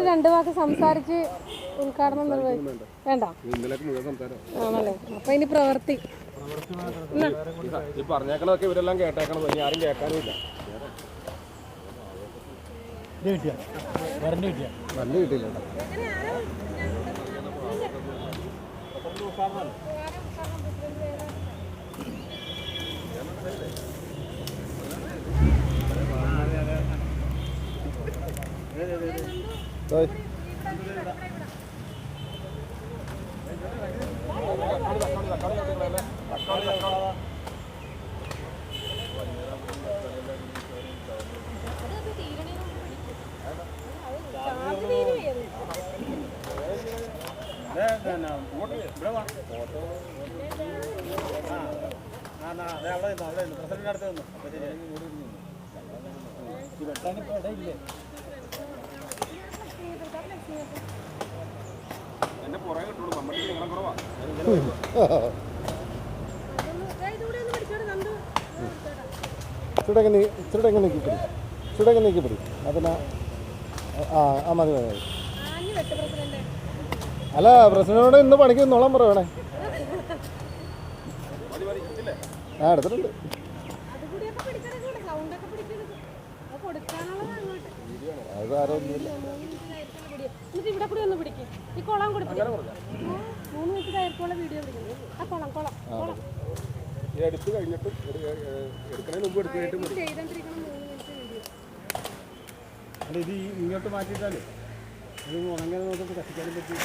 രണ്ട് വാക്ക് സംസാരിച്ച് ഉദ്ഘാടനം വേണ്ട ആണല്ലേ? അപ്പൊ ഇനി പ്രവൃത്തി പറഞ്ഞേക്കണതൊക്കെ ഇവരെല്ലാം കേട്ടേക്കണം, ഇനി ആരും കേൾക്കാനുമില്ല. നല്ല കിട്ടിയില്ല. അല്ല പ്രസിഡന്റിനോട് ഇന്ന് പണിക്ക് നോളാൻ പറയണേ. എടുത്തിട്ടുണ്ട്. എടുത്ത് കഴിഞ്ഞിട്ട് എടുക്കണേ മുമ്പ് എടുത്തിട്ട് അല്ല ഇത് ഇങ്ങോട്ട് മാറ്റിയിട്ടാലേ ഇത് ഉണങ്ങാൻ നോക്കിട്ട് കത്തിക്കാനും പറ്റി.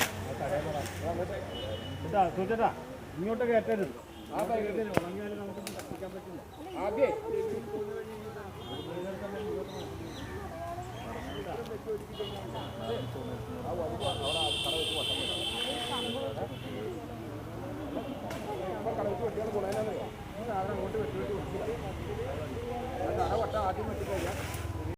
സൂചേട്ടാ ഇങ്ങോട്ട് കയറ്റരുത്. ആ ഉണങ്ങിയാലും നമുക്കൊന്നും കത്തിക്കാൻ പറ്റില്ല. ആദ്യം അങ്ങോട്ട് വെട്ടി വെട്ടി കൊടുക്കുക. ആദ്യം വെട്ടിക്കഴിഞ്ഞാൽ